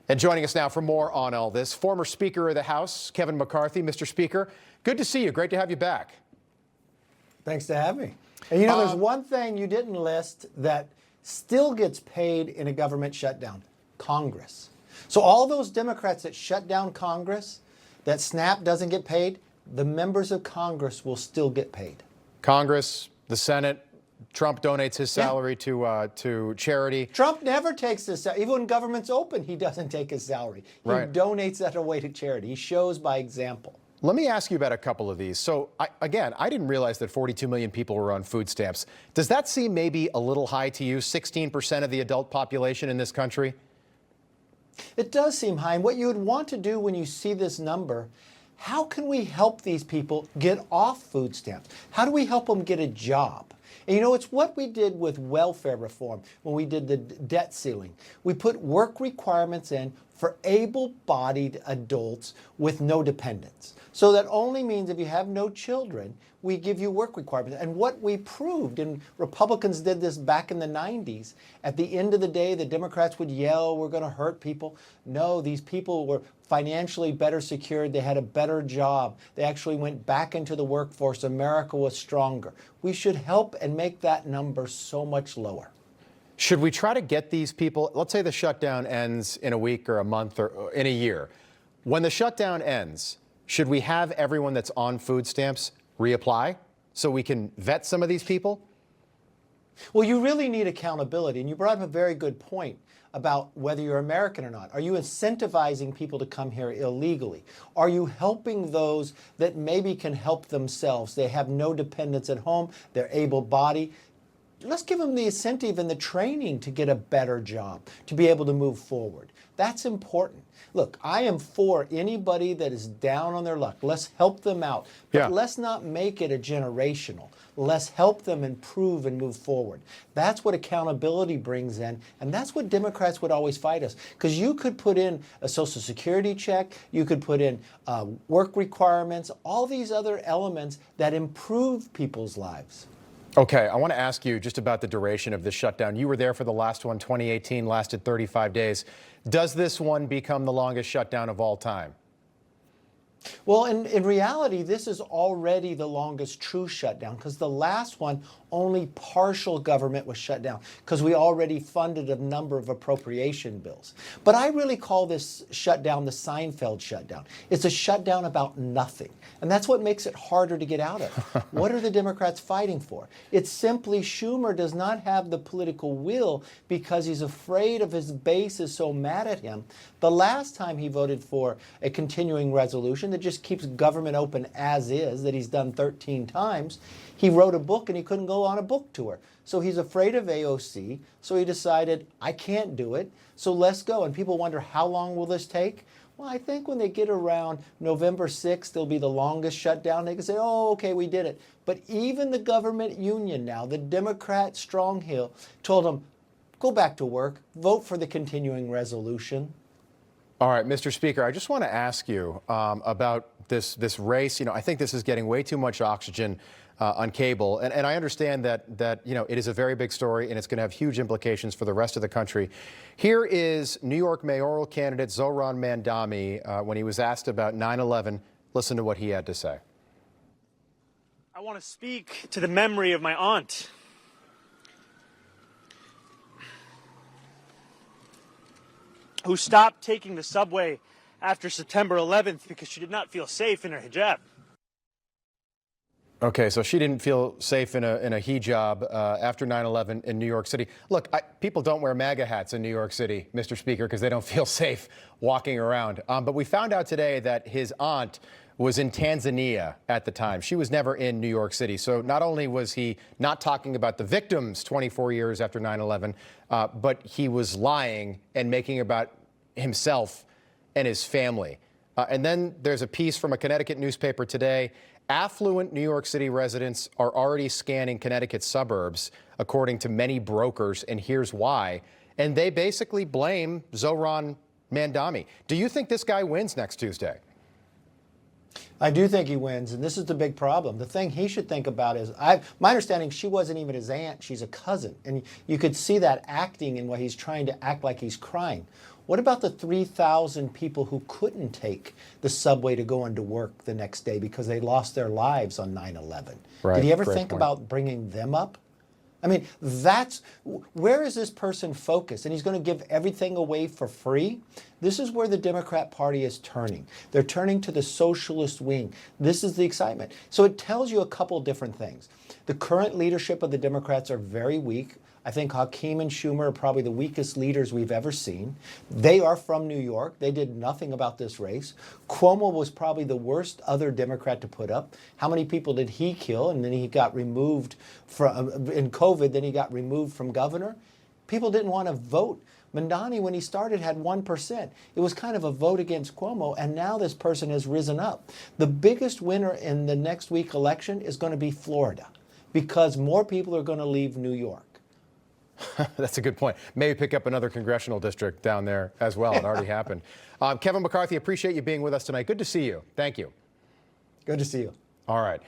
And joining us now for more on all this, former Speaker of the House, Kevin McCarthy. Mr. Speaker, good to see you. Great to have you back. Thanks to have me. And you know, there's one thing you didn't list that still gets paid in a government shutdown: Congress. So all those Democrats that shut down Congress, that SNAP doesn't get paid, the members of Congress will still get paid. Congress, the Senate. Trump donates his salary to charity. Trump never takes his salary. Even when government's open, he doesn't take his salary. He donates that away to charity. He shows by example. Let me ask you about a couple of these. So, I didn't realize that 42 million people were on food stamps. Does that seem maybe a little high to you, 16% of the adult population in this country? It does seem high. And what you would want to do when you see this number, how can we help these people get off food stamps? How do we help them get a job? And you know, it's what we did with welfare reform when we did the debt ceiling. We put work requirements in for able-bodied adults with no dependents. So that only means if you have no children, we give you work requirements. And what we proved, and Republicans did this back in the 90s, at the end of the day, the Democrats would yell, we're going to hurt people. No, these people were financially better secured. They had a better job. They actually went back into the workforce. America was stronger. We should help and make that number so much lower. Should we try to get these people, let's say the shutdown ends in a week or a month or in a year. When the shutdown ends, should we have everyone that's on food stamps reapply so we can vet some of these people? Well, you really need accountability. And you brought up a very good point about whether you're American or not. Are you incentivizing people to come here illegally? Are you helping those that maybe can help themselves? They have no dependents at home. They're able-bodied. Let's give them the incentive and the training to get a better job, to be able to move forward. That's important. Look, I am for anybody that is down on their luck. Let's help them out. But let's not make it a generational. Let's help them improve and move forward. That's what accountability brings in, and that's what Democrats would always fight us. Because you could put in a Social Security check, you could put in work requirements, all these other elements that improve people's lives. Okay, I want to ask you just about the duration of this shutdown. You were there for the last one, 2018, lasted 35 days. Does this one become the longest shutdown of all time? Well, in reality, this is already the longest true shutdown, because the last one, only partial government was shut down because we already funded a number of appropriation bills. But I really call this shutdown the Seinfeld shutdown. It's a shutdown about nothing. And that's what makes it harder to get out of. What are the Democrats fighting for? It's simply Schumer does not have the political will because he's afraid of his base is so mad at him. The last time he voted for a continuing resolution that just keeps government open as is, that he's done 13 times, he wrote a book and he couldn't go on a book tour. So he's afraid of AOC, so he decided, I can't do it, so let's go. And people wonder, how long will this take? Well, I think when they get around November 6th, it'll be the longest shutdown. They can say, oh, okay, we did it. But even the government union now, the Democrat Stronghill, told them, go back to work, vote for the continuing resolution. All right, Mr. Speaker, I just want to ask you about this race. You know, I think this is getting way too much oxygen on cable, and I understand that you know, it is a very big story and it's going to have huge implications for the rest of the country. Here is New York mayoral candidate Zohran Mamdani when he was asked about 9/11. Listen to what he had to say. I want to speak to the memory of my aunt, who stopped taking the subway after September 11th because she did not feel safe in her hijab. Okay, so she didn't feel safe in a hijab after 9/11 in New York City. Look, people don't wear MAGA hats in New York City, Mr. Speaker, because they don't feel safe walking around. But we found out today that his aunt was in Tanzania at the time. She was never in New York City. So not only was he not talking about the victims 24 years after 9/11, but he was lying and making about himself and his family. And then there's a piece from a Connecticut newspaper today. Affluent New York City residents are already scanning Connecticut suburbs, according to many brokers, and here's why. And they basically blame Zohran Mamdani. Do you think this guy wins next Tuesday? I do think he wins, and this is the big problem. The thing he should think about is, my understanding, she wasn't even his aunt, she's a cousin. And you could see that acting in what he's trying to act like he's crying. What about the 3,000 people who couldn't take the subway to go into work the next day because they lost their lives on 9/11? Right, Did he ever great think point. about bringing them up? I mean, where is this person focused? And he's going to give everything away for free? This is where the Democrat Party is turning. They're turning to the socialist wing. This is the excitement. So it tells you a couple different things. The current leadership of the Democrats are very weak. I think Hakeem and Schumer are probably the weakest leaders we've ever seen. They are from New York. They did nothing about this race. Cuomo was probably the worst other Democrat to put up. How many people did he kill? And then he got removed from, in COVID, then he got removed from governor. People didn't want to vote. Mandani, when he started, had 1%. It was kind of a vote against Cuomo, and now this person has risen up. The biggest winner in the next week election is going to be Florida, because more people are going to leave New York. That's a good point. Maybe pick up another congressional district down there as well. It already happened. Kevin McCarthy, appreciate you being with us tonight. Good to see you. Thank you. Good to see you. All right.